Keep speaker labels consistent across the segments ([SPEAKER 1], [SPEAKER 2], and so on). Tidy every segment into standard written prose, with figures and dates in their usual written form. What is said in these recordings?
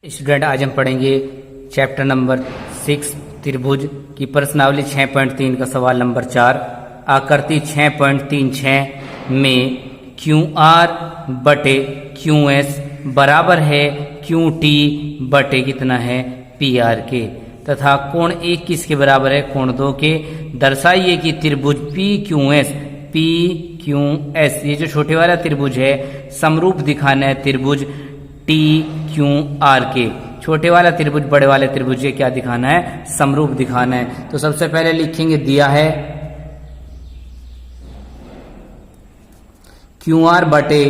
[SPEAKER 1] Student, आज हम पढ़ेंगे चैप्टर नंबर 6 त्रिभुज की प्रश्नावली 6.3 का सवाल नंबर 4। आकृति 6.36 में क्यू आर बटे क्यू एस बराबर है क्यू टी बटे कितना है पी आर के, तथा कोण 1 किसके बराबर है कोण 2 के। दर्शाइए कि त्रिभुज पी क्यू एस ये जो छोटे वाला त्रिभुज है समरूप दिखाना है त्रिभुज टी क्यू आर के। छोटे वाला त्रिभुज बड़े वाले त्रिभुज के क्या दिखाना है समरूप दिखाना है। तो सबसे पहले लिखेंगे दिया है क्यू आर बटे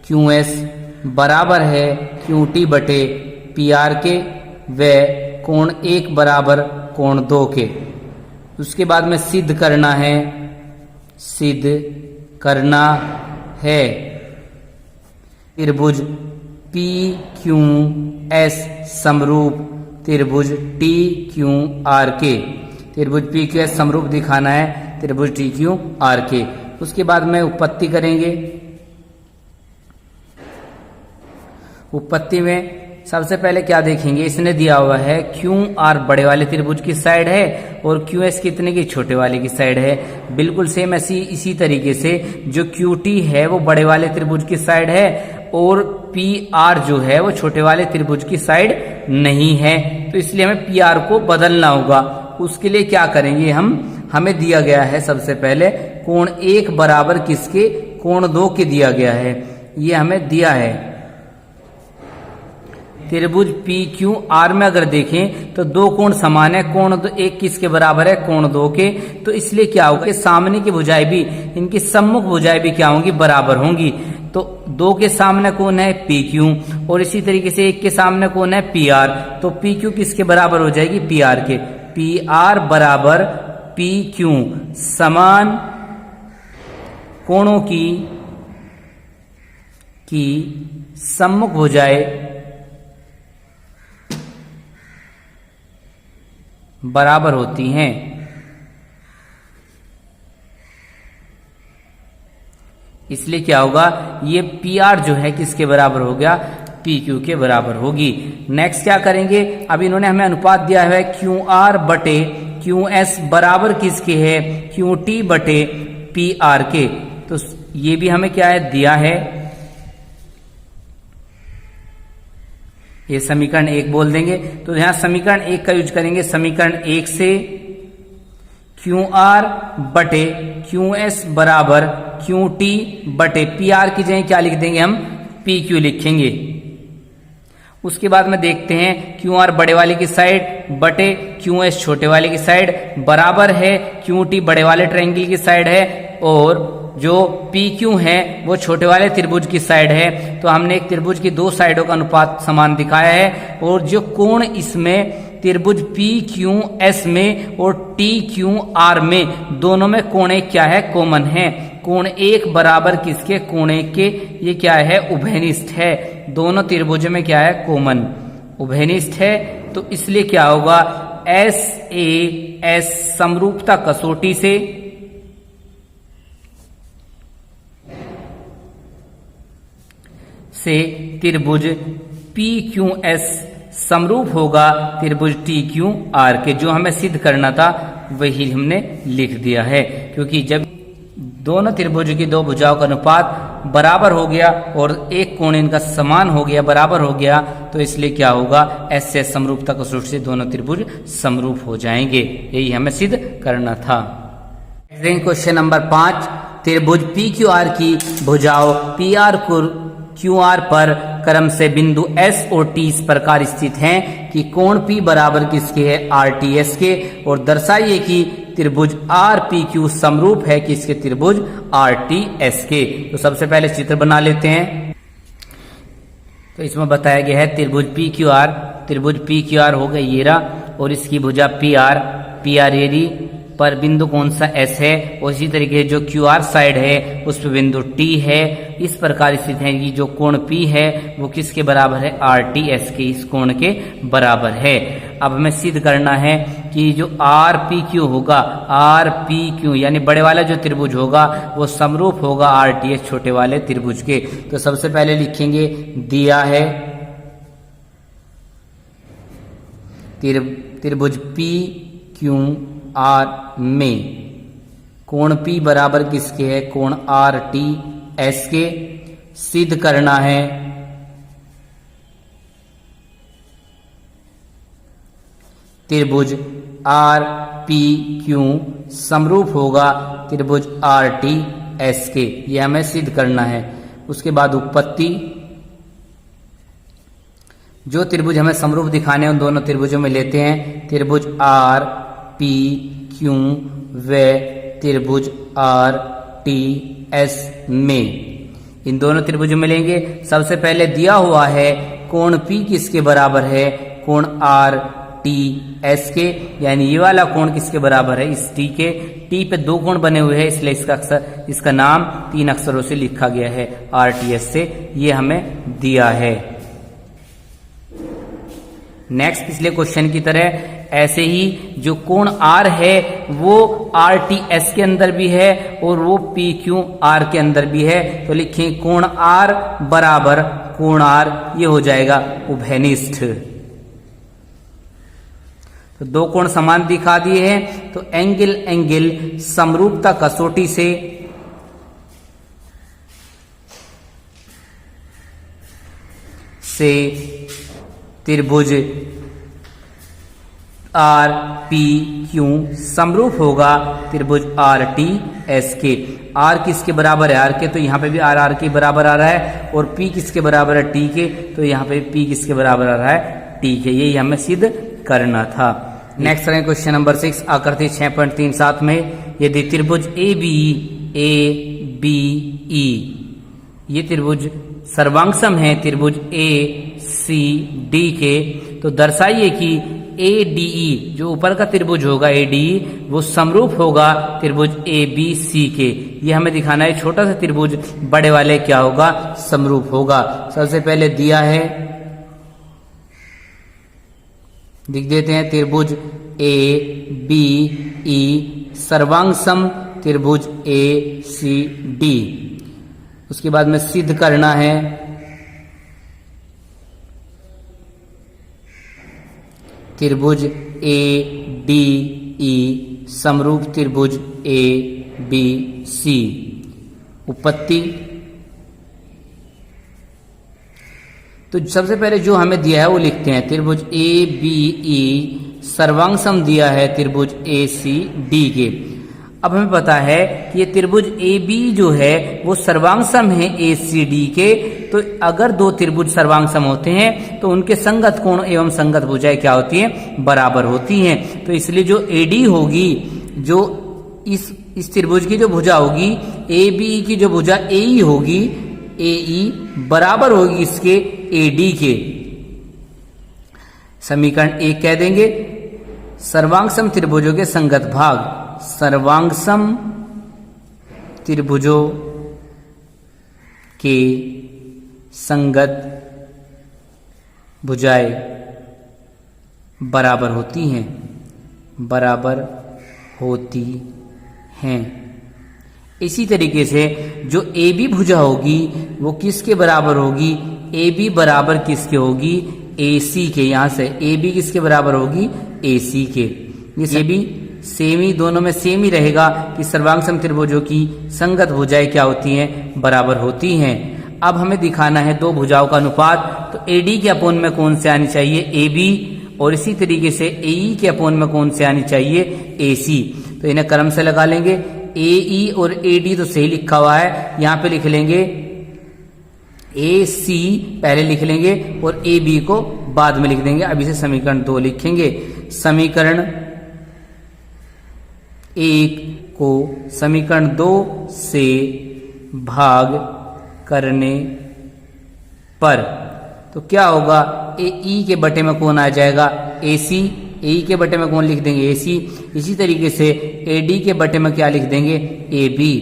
[SPEAKER 1] क्यू एस बराबर है क्यू टी बटे पी आर के व कोण 1 बराबर कोण 2 के। उसके बाद में सिद्ध करना है त्रिभुज पी क्यू एस समरूप त्रिभुज टी क्यू आर के। त्रिभुज पी क्यू एस समरूप दिखाना है त्रिभुज टी क्यू आर के। उसके बाद में उत्पत्ति करेंगे। उत्पत्ति में सबसे पहले क्या देखेंगे, इसने दिया हुआ है क्यू आर बड़े वाले त्रिभुज की साइड है और क्यू एस कितने की छोटे वाले की साइड है। बिल्कुल सेम ऐसी इसी तरीके से जो क्यू टी है वो बड़े वाले त्रिभुज की साइड है और पी आर जो है वो छोटे वाले त्रिभुज की साइड नहीं है। तो इसलिए हमें पी आर को बदलना होगा। उसके लिए क्या करेंगे, हमें दिया गया है सबसे पहले कोण 1 बराबर किसके कोण 2 के दिया गया है। ये हमें दिया है त्रिभुज पी क्यू आर में अगर देखें तो दो कोण समान है, कोण 1 किसके बराबर है कोण 2 के। तो इसलिए क्या होगा, सामने की भुजाएं भी इनकी सम्मुख भुजाएं भी क्या होंगी बराबर होंगी। तो 2 के सामने कोण है पी क्यू और इसी तरीके से 1 के सामने कोण है पी आर। तो पी क्यू किसके बराबर हो जाएगी पी आर के। पी आर बराबर पी क्यू समान कोणों की सम्मुख भुजाएं बराबर होती हैं। इसलिए क्या होगा, ये पी आर जो है किसके बराबर हो गया पी क्यू के बराबर होगी। नेक्स्ट क्या करेंगे, अब इन्होंने हमें अनुपात दिया है क्यू आर बटे क्यू एस बराबर किसके है क्यू टी बटे पी आर के। तो ये भी हमें क्या है दिया है, ये समीकरण 1 बोल देंगे। तो यहां समीकरण 1 का यूज करेंगे। समीकरण 1 से क्यू आर बटे क्यू एस बराबर क्यू टी बटे पी आर की जगह क्या लिख देंगे हम पी क्यू लिखेंगे। उसके बाद में देखते हैं क्यू आर बड़े वाले की साइड बटे क्यू एस छोटे वाले की साइड बराबर है क्यू टी बड़े वाले ट्रायंगल की साइड है और जो पी क्यू है वो छोटे वाले त्रिभुज की साइड है। तो हमने एक त्रिभुज की 2 साइडों का अनुपात समान दिखाया है और जो कोण इसमें त्रिभुज पी क्यू एस में और टी क्यू आर में दोनों में कोण 1 क्या है कॉमन है। कोण 1 बराबर किसके कोण 1 के, ये क्या है उभयनिष्ठ है। दोनों त्रिभुज में क्या है कॉमन उभयनिष्ठ है। तो इसलिए क्या होगा एस समरूपता कसौटी से त्रिभुज पी क्यू एस समरूप होगा त्रिभुज टी क्यू आर के। जो हमें सिद्ध करना था वही हमने लिख दिया है, क्योंकि जब दोनों त्रिभुज की 2 भुजाओं का अनुपात बराबर हो गया और एक कोण इनका समान हो गया बराबर हो गया, तो इसलिए क्या होगा एस से समरूपता कसौटी से दोनों त्रिभुज समरूप हो जाएंगे। यही हमें सिद्ध करना था। क्वेश्चन नंबर 5, त्रिभुज पी क्यू आर की भुजाओं पी आर क्यू आर पर क्रम से बिंदु एस और टी इस प्रकार स्थित हैं कि कोण पी बराबर किसके है आर टी एस के। और दर्शाइए कि त्रिभुज आर पी क्यू समरूप है किसके त्रिभुज आर टी एस के। तो सबसे पहले चित्र बना लेते हैं। तो इसमें बताया गया है त्रिभुज पी क्यू आर हो गया ये रहा और इसकी भुजा पी आर एरी पर बिंदु कौन सा एस है और इसी तरीके जो क्यू आर साइड है उस पर बिंदु टी है। इस प्रकार स्थित है कि जो कोण पी है वो किसके बराबर है आर टी एस के, इस कोण के बराबर है। अब हमें सिद्ध करना है कि जो आर पी क्यू होगा आर पी क्यू यानी बड़े वाला जो त्रिभुज होगा वो समरूप होगा आर टी एस छोटे वाले त्रिभुज के। तो सबसे पहले लिखेंगे दिया है त्रिभुज पी क्यू आर में कोण पी बराबर किसके है, कोण आर टी एस के सिद्ध करना है त्रिभुज आर पी क्यू समरूप होगा त्रिभुज आर टी एस के, यह हमें सिद्ध करना है। उसके बाद उत्पत्ति, जो त्रिभुज हमें समरूप दिखाने हैं उन दोनों त्रिभुजों में लेते हैं त्रिभुज आर पी क्यू व त्रिभुज आर टी एस में, इन दोनों त्रिभुजों में लेंगे। सबसे पहले दिया हुआ है कोण P किसके बराबर है, कोण आर टी एस के, यानी ये वाला कोण किसके बराबर है, इस टी के। टी पे दो कोण बने हुए हैं इसलिए इसका नाम 3 अक्षरों से लिखा गया है आर टी एस से, ये हमें दिया है। नेक्स्ट पिछले क्वेश्चन की तरह ऐसे ही जो कोण R है वो आर टी एस के अंदर भी है और वो पी क्यू आर के अंदर भी है, तो लिखें कोण R बराबर कोण R, ये हो जाएगा उभयनिष्ठ। तो दो कोण समान दिखा दिए हैं, तो एंगल समरूपता कसौटी से त्रिभुज आर पी क्यू समरूप होगा त्रिभुज आर टी एस के। आर किसके बराबर है, आर के, तो यहाँ पे भी आर के बराबर आ रहा है, और पी किसके बराबर है, टी के, तो यहाँ पे पी किसके बराबर आ रहा है, टी के। यही हमें सिद्ध करना था। नेक्स्ट है क्वेश्चन नंबर 6, आकृति 6.37 में यदि त्रिभुज ए बी ई ये त्रिभुज सर्वांगसम है त्रिभुज ए सी डी के, तो दर्शाइए कि ए डी ई जो ऊपर का त्रिभुज होगा ए डी ई वो समरूप होगा त्रिभुज ए बी सी के। ये हमें दिखाना है छोटा सा त्रिभुज बड़े वाले क्या होगा, समरूप होगा। सबसे पहले दिया है, लिख देते हैं त्रिभुज ए बी ई सर्वांगसम त्रिभुज ए सी डी। उसके बाद में सिद्ध करना है त्रिभुज ए डी ई समरूप त्रिभुज ए बी सी। उत्पत्ति, तो सबसे पहले जो हमें दिया है वो लिखते हैं त्रिभुज ए बी ई सर्वांगसम दिया है त्रिभुज ए सी डी के। अब हमें पता है कि ये त्रिभुज ए बी जो है वो सर्वांगसम है ए सी डी के, तो अगर दो त्रिभुज सर्वांगसम होते हैं तो उनके संगत कोण एवं संगत भुजाएं क्या होती हैं, बराबर होती हैं। तो इसलिए जो ए डी होगी, जो इस त्रिभुज की जो भुजा होगी ए बी की जो भुजा ए ई होगी, ए ई बराबर होगी इसके ए डी के। समीकरण 1 कह देंगे सर्वांगसम त्रिभुजों के संगत भाग, सर्वांगसम त्रिभुजों के संगत भुजाएं बराबर होती हैं, बराबर होती हैं। इसी तरीके से जो ए बी भुजा होगी वो किसके बराबर होगी, ए बी बराबर किसके होगी, ए सी के। यहां से ए बी किसके बराबर होगी, ए सी के। ये भी सेम ही, दोनों में सेम ही रहेगा कि सर्वांगसम त्रिभुजों की संगत भुजाएं क्या होती हैं, बराबर होती हैं। अब हमें दिखाना है दो भुजाओं का अनुपात, तो ए डी के अपोन में कौन से आनी चाहिए, ए बी, और इसी तरीके से ए ई के अपोन में कौन से आनी चाहिए, ए सी। तो इन्हें क्रम से लगा लेंगे, ए ई और ए डी तो सही लिखा हुआ है, यहां पे लिख लेंगे ए सी पहले लिख लेंगे और ए बी को बाद में लिख देंगे। अभी से समीकरण 2 लिखेंगे। समीकरण 1 को समीकरण 2 से भाग करने पर तो क्या होगा, ए ई के बटे में कौन आ जाएगा, ए सी। ए ई के बटे में कौन लिख देंगे, ए सी। इसी तरीके से ए डी के बटे में क्या लिख देंगे, ए बी।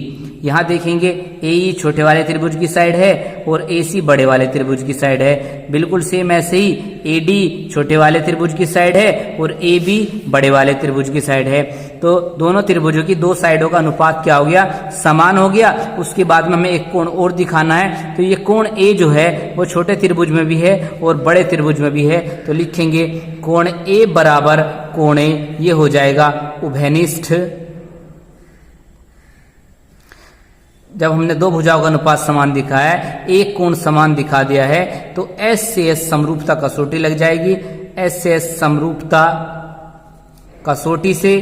[SPEAKER 1] यहाँ देखेंगे ए छोटे वाले त्रिभुज की साइड है और AC बड़े वाले त्रिभुज की साइड है। बिल्कुल सेम ऐसे ही AD छोटे वाले त्रिभुज की साइड है और AB बड़े वाले त्रिभुज की साइड है। तो दोनों त्रिभुजों की दो साइडों का अनुपात क्या हो गया, समान हो गया। उसके बाद में हमें एक कोण और दिखाना है, तो ये कोण A जो है वो छोटे त्रिभुज में भी है और बड़े त्रिभुज में भी है। तो लिखेंगे कोण A बराबर कोण A, ये हो जाएगा उभयनिष्ठ। जब हमने दो भुजाओं का अनुपात समान दिखाया है, एक कोण समान दिखा दिया है, तो S से S समरूपता कसौटी लग जाएगी। S से S समरूपता कसौटी से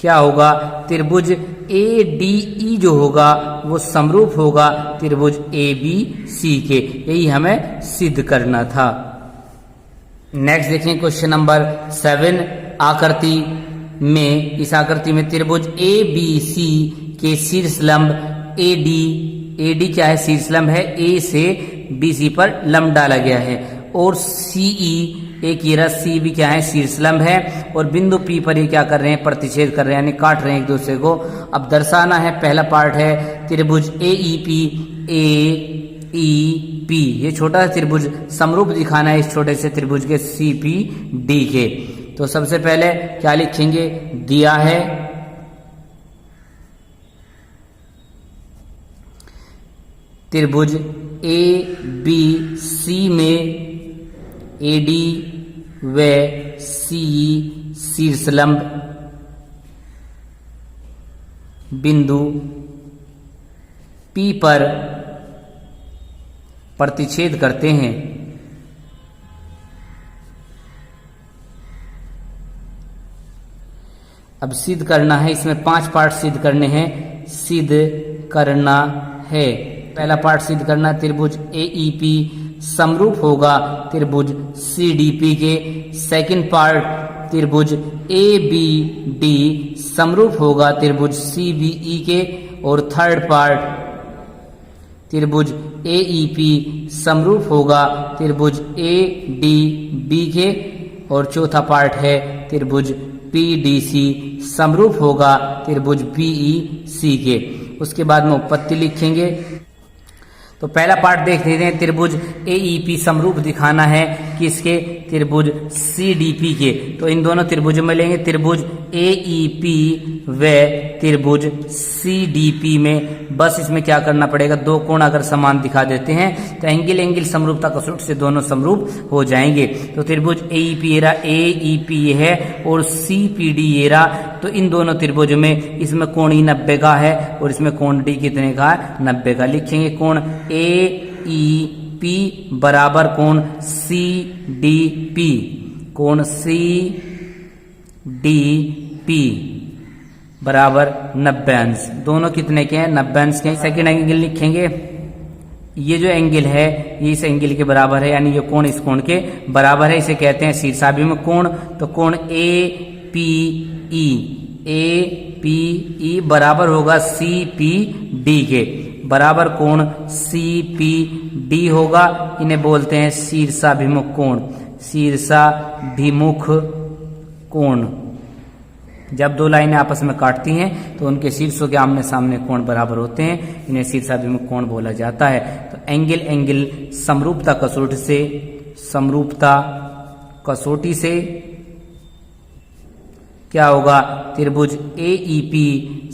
[SPEAKER 1] क्या होगा, त्रिभुज ADE जो होगा वो समरूप होगा त्रिभुज ABC के। यही हमें सिद्ध करना था। नेक्स्ट देखें क्वेश्चन नंबर 7। आकृति में, इस आकृति में त्रिभुज ABC के शीर्ष लंब AD क्या है, शीर्ष लंब है, A से BC पर लंब डाला गया है, और CE एक ये रस्सी भी क्या है, शीर्ष लंब है, और बिंदु P पर ये क्या कर रहे हैं, प्रतिच्छेद कर रहे हैं, यानी काट रहे हैं एक दूसरे को। अब दर्शाना है, पहला पार्ट है त्रिभुज AEP, ये छोटा सा त्रिभुज समरूप दिखाना है इस छोटे से त्रिभुज के CPD के। तो सबसे पहले क्या लिखेंगे, दिया है त्रिभुज ABC में AD व CE शीर्ष लंब बिंदु P पर प्रतिच्छेद करते हैं। अब सिद्ध करना है, इसमें 5 पार्ट सिद्ध करने हैं, सिद्ध करना है। पहला पार्ट सिद्ध करना, त्रिभुज AEP समरूप होगा त्रिभुज CDP के। सेकंड पार्ट, त्रिभुज ABD समरूप होगा त्रिभुज CBE के। और थर्ड पार्ट, त्रिभुज AEP समरूप होगा त्रिभुज ADB के। और चौथा पार्ट है त्रिभुज PDC समरूप होगा त्रिभुज BEC के। उसके बाद में उत्पत्ति लिखेंगे। तो पहला पार्ट देख लेते हैं, त्रिभुज AEP समरूप दिखाना है किसके, त्रिभुज CDP के। तो इन दोनों त्रिभुजों में लेंगे, त्रिभुज AEP व त्रिभुज CDP में। बस इसमें क्या करना पड़ेगा, दो कोण अगर समान दिखा देते हैं तो एंगल समरूपता कसौटी से दोनों समरूप हो जाएंगे। तो त्रिभुज AEP है और CPD ये रहा। तो इन दोनों त्रिभुजों में इसमें कोण E 90 का है और इसमें कोण D कितने का है, 90 का। लिखेंगे कोण AEP बराबर कोण CDP, कोण CDP बराबर 90 अंश। दोनों कितने के हैं, 90 अंश के। सेकेंड एंगल लिखेंगे, ये जो एंगल है ये इस एंगल के बराबर है, यानी ये कोण इस कोण के बराबर है, इसे कहते हैं शीर्षाभिमुख कोण। तो कोण APE बराबर होगा CPD के, बराबर कोण CPD होगा। इन्हें बोलते हैं शीर्षाभिमुख कोण, शीर्षाभिमुख कोण। जब दो लाइनें आपस में काटती हैं तो उनके शीर्षों के आमने सामने कोण बराबर होते हैं, इन्हें शीर्षाभिमुख कोण बोला जाता है। तो एंगल समरूपता कसौटी से क्या होगा, त्रिभुज AEP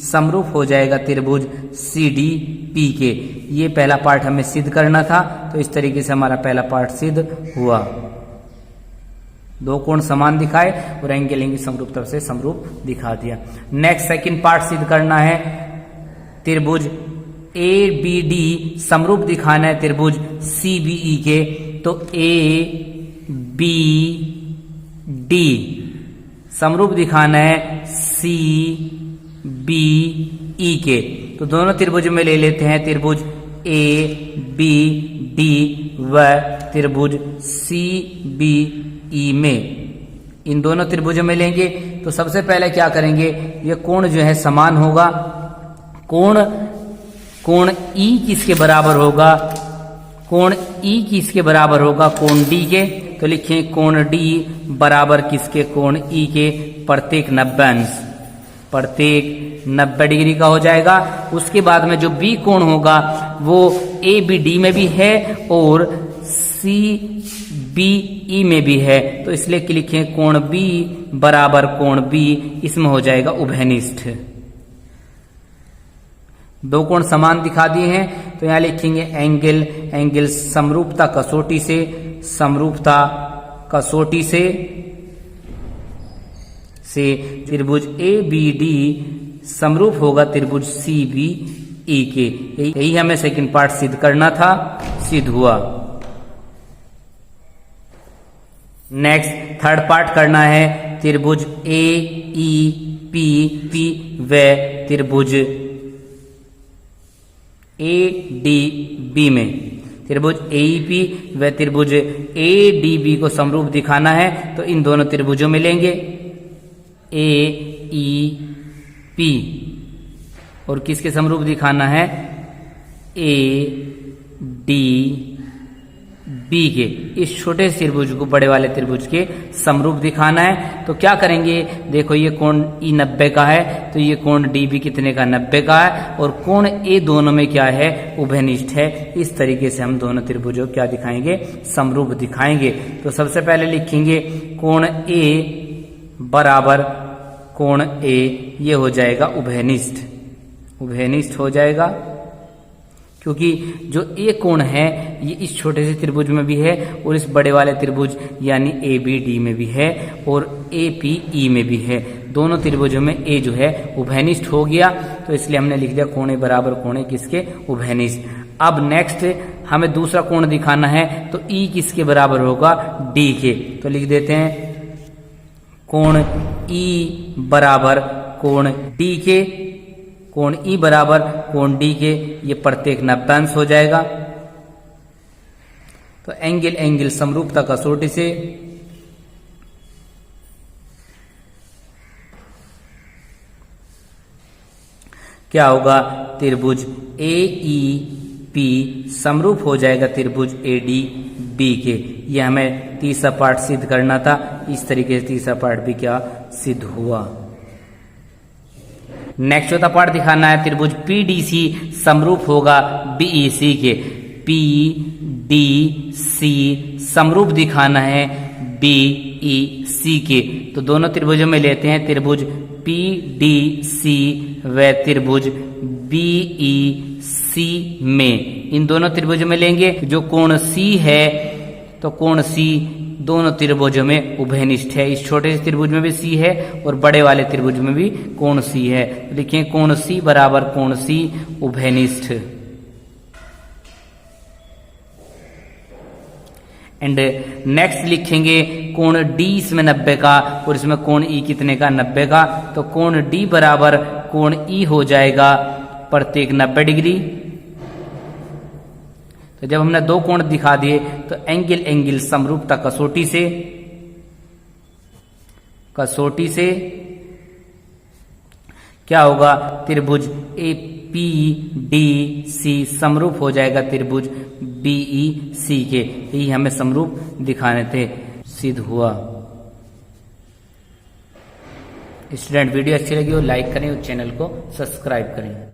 [SPEAKER 1] समरूप हो जाएगा त्रिभुज CDP के। ये पहला पार्ट हमें सिद्ध करना था, तो इस तरीके से हमारा पहला पार्ट सिद्ध हुआ। दो कोण समान दिखाए और एंगल समरूपता से समरूप दिखा दिया। नेक्स्ट सेकंड पार्ट सिद्ध करना है, त्रिभुज ABD समरूप दिखाना है त्रिभुज CBE के। तो ABD समरूप दिखाना है CBE के। तो दोनों त्रिभुज में ले लेते हैं, त्रिभुज ABD व त्रिभुज CBE में। इन दोनों त्रिभुजों में लेंगे तो सबसे पहले क्या करेंगे, ये कोण जो है समान होगा। कोण E किसके बराबर होगा, कोण E किसके बराबर होगा, कोण D के। तो लिखें कोण D बराबर किसके, कोण E के, प्रत्येक 90 अंश, प्रत्येक 90 डिग्री का हो जाएगा। उसके बाद में जो बी कोण होगा वो ए बी डी में भी है और सी बी ई में भी है, तो इसलिए कि लिखें कोण बी बराबर कोण बी, इसमें हो जाएगा उभयनिष्ठ। दो कोण समान दिखा दिए हैं तो यहां लिखेंगे एंगल समरूपता कसौटी से, समरूपता कसौटी से त्रिभुज ए बी डी समरूप होगा त्रिभुज सी बी ई के। यही हमें सेकंड पार्ट सिद्ध करना था, सिद्ध हुआ। नेक्स्ट थर्ड पार्ट करना है त्रिभुज ए ई पी व त्रिभुज ए डी बी में। त्रिभुज एईपी व त्रिभुज ए डी बी को समरूप दिखाना है तो इन दोनों त्रिभुजों में लेंगे ए ई पी, और किसके समरूप दिखाना है ए डी बी के। इस छोटे से त्रिभुज को बड़े वाले त्रिभुज के समरूप दिखाना है। तो क्या करेंगे, देखो ये कोण ई 90 का है तो ये कोण डी बी कितने का 90 का है, और कोण ए दोनों में क्या है उभयनिष्ठ है। इस तरीके से हम दोनों त्रिभुजों क्या दिखाएंगे समरूप दिखाएंगे। तो सबसे पहले लिखेंगे कोण ए बराबर कोण ए, ये हो जाएगा उभयनिष्ठ, उभयनिष्ठ हो जाएगा क्योंकि जो ए कोण है ये इस छोटे से त्रिभुज में भी है और इस बड़े वाले त्रिभुज यानी ए बी डी में भी है और ए पी ई में भी है। दोनों त्रिभुजों में ए जो है उभयनिष्ठ हो गया, तो इसलिए हमने लिख दिया कोण ए बराबर कोण ए किसके उभयनिष्ठ। अब नेक्स्ट हमें दूसरा कोण दिखाना है तो ई किसके बराबर होगा डी के, तो लिख देते हैं कोण ई बराबर कोण डी के, कोण ई बराबर कोण डी के, ये प्रत्येक 90 अंश हो जाएगा। तो एंगल समरूपता कसौटी से क्या होगा त्रिभुज ए ई पी समरूप हो जाएगा त्रिभुज ए डी बी के। ये हमें तीसरा पार्ट सिद्ध करना था, इस तरीके से तीसरा पार्ट भी क्या सिद्ध हुआ। नेक्स्ट चौथा पार्ट दिखाना है त्रिभुज पी डी सी समरूप होगा बीई सी के। पी डी सी समरूप दिखाना है बीई सी के, तो दोनों त्रिभुजों में लेते हैं त्रिभुज पी डी सी व त्रिभुज बीई सी में। इन दोनों त्रिभुजों में लेंगे जो कोण सी है तो कोण सी दोनों त्रिभुजों में उभयनिष्ठ है। इस छोटे से त्रिभुज में भी सी है और बड़े वाले त्रिभुज में भी कोण सी है। लिखें कोण सी बराबर कोण सी उभयनिष्ठ। एंड नेक्स्ट लिखेंगे कोण डी इसमें 90 का और इसमें कोण ई कितने का 90 का, तो कोण डी बराबर कोण ई हो जाएगा प्रत्येक 90 डिग्री। तो जब हमने दो कोण दिखा दिए तो एंगल समरूपता कसौटी से क्या होगा त्रिभुज ए पी डी सी समरूप हो जाएगा त्रिभुज बीई सी के। यही हमें समरूप दिखाने थे, सिद्ध हुआ। स्टूडेंट वीडियो अच्छी लगी हो लाइक करें और चैनल को सब्सक्राइब करें।